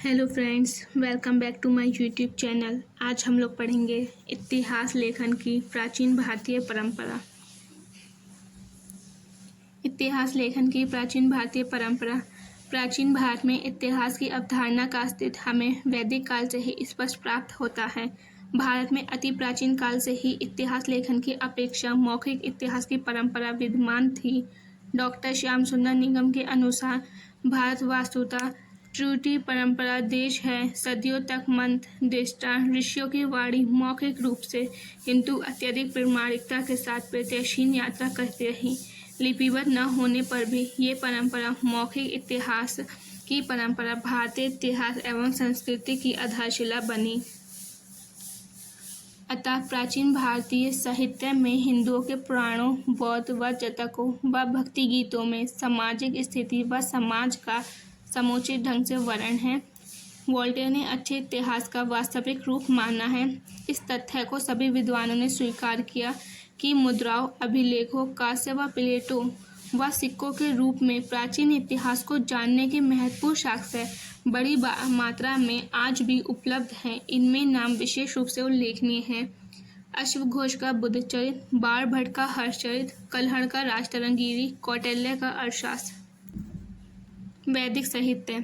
Hello friends, welcome back to my YouTube channel. आज हम लोग पढ़ेंगे इतिहास लेखन की प्राचीन भारतीय परंपरा। इतिहास लेखन की प्राचीन भारतीय परंपरा। प्राचीन भारत में इतिहास की अवधारणा का अस्तित्व हमें वैदिक काल से ही स्पष्ट प्राप्त होता है। भारत में अति प्राचीन काल से ही इतिहास लेखन की अपेक्षा मौखिक इतिहास की परंपरा विद्यमान थी। डॉक्टर श्याम सुंदर निगम के अनुसार भारत वास्तुतः त्रुटि परंपरा देश है। सदियों तक मंत्र, दृष्टांत, ऋषियों की वाणी मौखिक रूप से किंतु अत्यधिक प्रामाणिकता के साथ प्रत्यक्षहीन यात्रा करती रही। लिपिबद्ध न होने पर भी ये परंपरा मौखिक इतिहास की परंपरा भारतीय इतिहास एवं संस्कृति की आधारशिला बनी। अतः प्राचीन भारतीय साहित्य में हिंदुओं के पुराणों, बौद्ध व जातकों व भक्ति गीतों में सामाजिक स्थिति व समाज का समुचित ढंग से वर्णन है। वोल्टेयर ने अच्छे इतिहास का वास्तविक रूप माना है। इस तथ्य को सभी विद्वानों ने स्वीकार किया कि मुद्राओं, अभिलेखों, कांस्य व प्लेटों व सिक्कों के रूप में प्राचीन इतिहास को जानने के महत्वपूर्ण साक्ष्य बड़ी मात्रा में आज भी उपलब्ध हैं। इनमें नाम विशेष रूप से उल्लेखनीय हैं: अश्वघोष का बुद्धचरित, बाणभट्ट का हर्षचरित, कल्हड़ का राजतरंगिणी, कौटिल्य का अर्थशास्त्र। वैदिक साहित्य।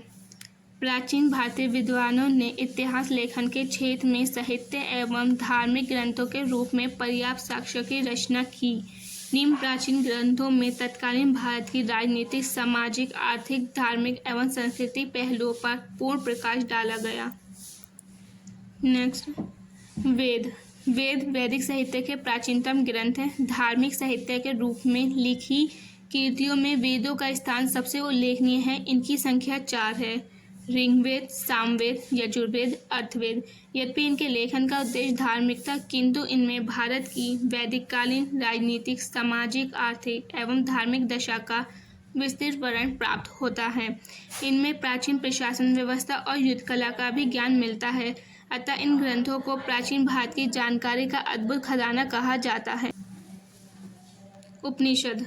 प्राचीन भारतीय विद्वानों ने इतिहास लेखन के क्षेत्र में साहित्य एवं धार्मिक ग्रंथों के रूप में पर्याप्त साक्ष्यों की रचना की। निम्न प्राचीन ग्रंथों में तत्कालीन भारत की राजनीतिक, सामाजिक, आर्थिक, धार्मिक एवं सांस्कृतिक पहलुओं पर पूर्ण प्रकाश डाला गया। नेक्स्ट, वेद। वेद वैदिक साहित्य के प्राचीनतम ग्रंथ हैं। धार्मिक साहित्य के रूप में लिखी कृतियों में वेदों का स्थान सबसे उल्लेखनीय है। इनकी संख्या 4 है: ऋग्वेद, सामवेद, यजुर्वेद, अथर्ववेद। यद्यपि इनके लेखन का उद्देश्य धार्मिक था, किंतु इनमें भारत की वैदिककालीन राजनीतिक, सामाजिक, आर्थिक एवं धार्मिक दशा का विस्तृत वर्णन प्राप्त होता है। इनमें प्राचीन प्रशासन व्यवस्था और युद्ध कला का भी ज्ञान मिलता है। अतः इन ग्रंथों को प्राचीन भारत की जानकारी का अद्भुत खजाना कहा जाता है। उपनिषद।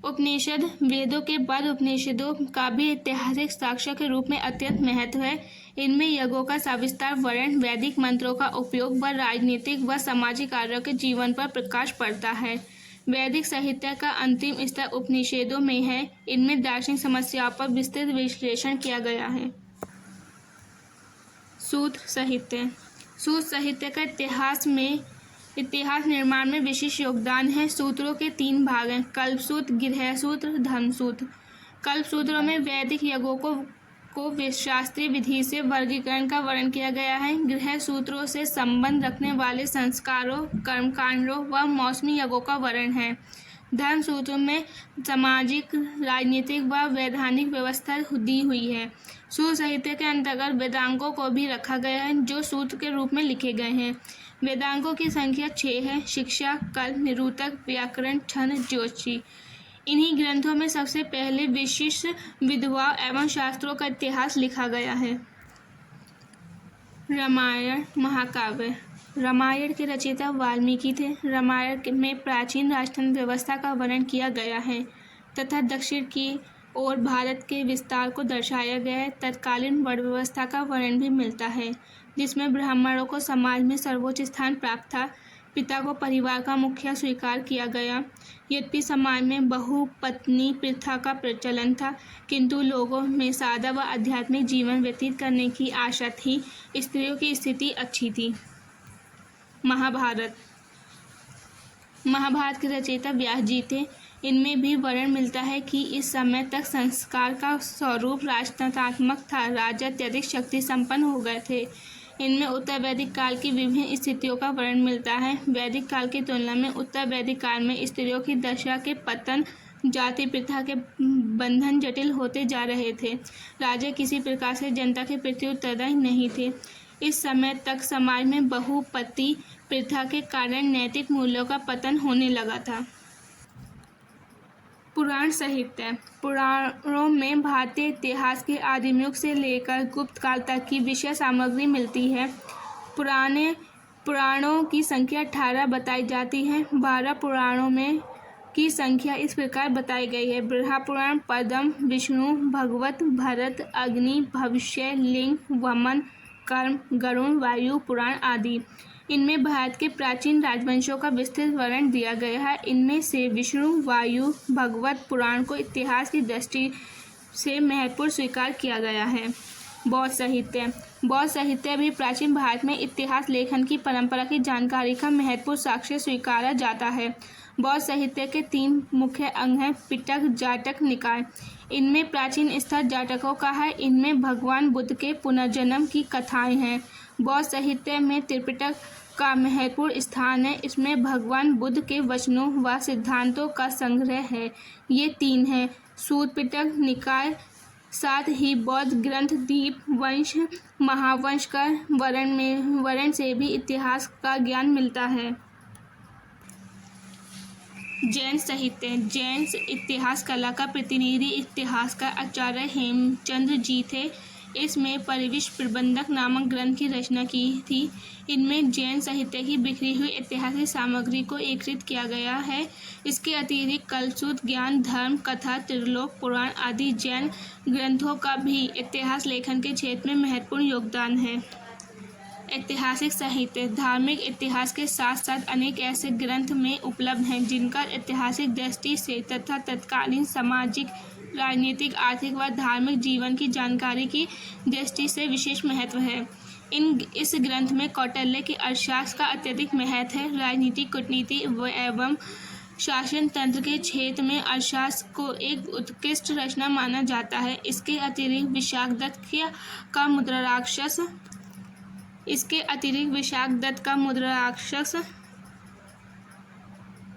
उपनिषद वेदों के बाद उपनिषदों का भी ऐतिहासिक साक्ष्य के रूप में अत्यंत महत्व है। इनमें यज्ञों का सविस्तार वर्णन, वैदिक मंत्रों का उपयोग व राजनीतिक व सामाजिक कार्यों के जीवन पर प्रकाश पड़ता है। वैदिक साहित्य का अंतिम स्तर उपनिषदों में है। इनमें दार्शनिक समस्याओं पर विस्तृत विश्लेषण किया गया है। सूत्र साहित्य। सूत्र साहित्य का इतिहास निर्माण में विशेष योगदान है। सूत्रों के 3 भाग हैं: कल्पसूत्र, गृह्यसूत्र, धर्मसूत्र। कल्पसूत्रों में वैदिक यज्ञों को शास्त्रीय विधि से वर्गीकरण का वर्णन किया गया है। गृह्यसूत्रों से संबंध रखने वाले संस्कारों, कर्मकांडों व मौसमी यज्ञों का वर्णन है। धर्मसूत्रों में सामाजिक, राजनीतिक व वैधानिक व्यवस्था दी हुई है। सूत्र साहित्य के अंतर्गत वेदांगों को भी रखा गया है, जो सूत्र के रूप में लिखे गए हैं। वेदांगों की संख्या 6 है: शिक्षा, कल्प, निरूतक, व्याकरण, छंद, ज्योतिषी। इन्हीं ग्रंथों में सबसे पहले विशिष्ट विधवाओं एवं शास्त्रों का इतिहास लिखा गया है। रामायण महाकाव्य। रामायण के रचयिता वाल्मीकि थे। रामायण में प्राचीन राजतंत्र व्यवस्था का वर्णन किया गया है तथा दक्षिण की ओर भारत के विस्तार को दर्शाया गया है। तत्कालीन वर्ण व्यवस्था का वर्णन भी मिलता है, जिसमें ब्राह्मणों को समाज में सर्वोच्च स्थान प्राप्त था। पिता को परिवार का मुखिया स्वीकार किया गया। यद्यपि समाज में बहुपत्नी प्रथा का प्रचलन था, किंतु लोगों में सादा व आध्यात्मिक जीवन व्यतीत करने की आशा थी। स्त्रियों की स्थिति अच्छी थी। महाभारत। महाभारत के रचयिता व्यास जी थे। इनमें भी वर्णन मिलता है कि इस समय तक संस्कार का स्वरूप राजतंत्रात्मक था। राजा अत्यधिक शक्ति संपन्न हो गए थे। इनमें उत्तर वैदिक काल की विभिन्न स्थितियों का वर्णन मिलता है। वैदिक काल की तुलना में उत्तर वैदिक काल में स्त्रियों की दशा के पतन, जाति प्रथा के बंधन जटिल होते जा रहे थे। राजा किसी प्रकार से जनता के प्रति उत्तरदायी नहीं थे। इस समय तक समाज में बहुपति प्रथा के कारण नैतिक मूल्यों का पतन होने लगा था। पुराण साहित्य। पुराणों में भारतीय इतिहास के आदिम युग से लेकर गुप्त काल तक की विषय सामग्री मिलती है। पुराणों की संख्या 18 बताई जाती है। 12 पुराणों में की संख्या इस प्रकार बताई गई है। बृहपुराण, पद्म, विष्णु, भगवत, भरत, अग्नि, भविष्य, लिंग, वमन, कर्म, गरुण, वायु पुराण आदि। इनमें भारत के प्राचीन राजवंशों का विस्तृत वर्णन दिया गया है। इनमें से विष्णु, वायु, भगवत पुराण को इतिहास की दृष्टि से महत्वपूर्ण स्वीकार किया गया है। बौद्ध साहित्य भी प्राचीन भारत में इतिहास लेखन की परंपरा की जानकारी का महत्वपूर्ण साक्ष्य स्वीकारा जाता है। बौद्ध साहित्य के 3 मुख्य अंग हैं: पिटक, जाटक, निकाय। इनमें प्राचीन स्थल जाटकों का है। इनमें भगवान बुद्ध के पुनर्जन्म की कथाएं हैं। बौद्ध साहित्य में त्रिपिटक का महत्वपूर्ण स्थान है। इसमें भगवान बुद्ध के वचनों व सिद्धांतों का संग्रह है। ये 3 हैं: सूत पिटक, निकाय, साथ ही बौद्ध ग्रंथ दीप वंश, महावंश का वर्णन से भी इतिहास का ज्ञान मिलता है। जैन साहित्य इतिहास कला का प्रतिनिधि इतिहासकार आचार्य हेमचंद्र जी थे। इसमें परिविष्ट प्रबंधक नामक ग्रंथ की रचना की थी। इनमें जैन साहित्य की बिखरी हुई ऐतिहासिक सामग्री को एकत्रित किया गया है। इसके अतिरिक्त कलसूत्र, ज्ञान, धर्म, कथा, त्रिलोक पुराण आदि जैन ग्रंथों का भी इतिहास लेखन के क्षेत्र में महत्वपूर्ण योगदान है। ऐतिहासिक साहित्य धार्मिक इतिहास के साथ साथ अनेक ऐसे ग्रंथ में उपलब्ध हैं जिनका ऐतिहासिक दृष्टि से तथा तत्कालीन सामाजिक, राजनीतिक, आर्थिक व धार्मिक जीवन की जानकारी की दृष्टि से विशेष महत्व है। इस ग्रंथ में कौटिल्य की अर्थशास्त्र का अत्यधिक महत्व है। राजनीति, कूटनीति एवं शासन तंत्र के क्षेत्र में अर्थशास्त्र को एक उत्कृष्ट रचना माना जाता है। इसके अतिरिक्त विशाख दत्त का मुद्राक्षस,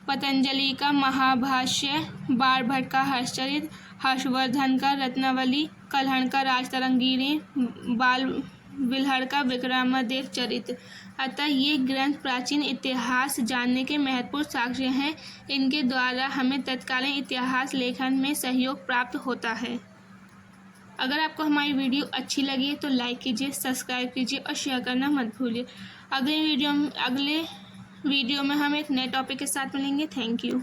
पतंजलि का महाभाष्य, बाणभट्ट का हर्षचरित, हर्षवर्धन का रत्नावली, कल्हण का राजतरंगिणी, बिल्हड़ का विक्रमादित्य चरित्र। अतः ये ग्रंथ प्राचीन इतिहास जानने के महत्वपूर्ण साक्ष्य हैं। इनके द्वारा हमें तत्कालीन इतिहास लेखन में सहयोग प्राप्त होता है। अगर आपको हमारी वीडियो अच्छी लगी तो लाइक कीजिए, सब्सक्राइब कीजिए और शेयर करना मत भूलिए। अगले वीडियो में हम एक नए टॉपिक के साथ मिलेंगे। Thank you.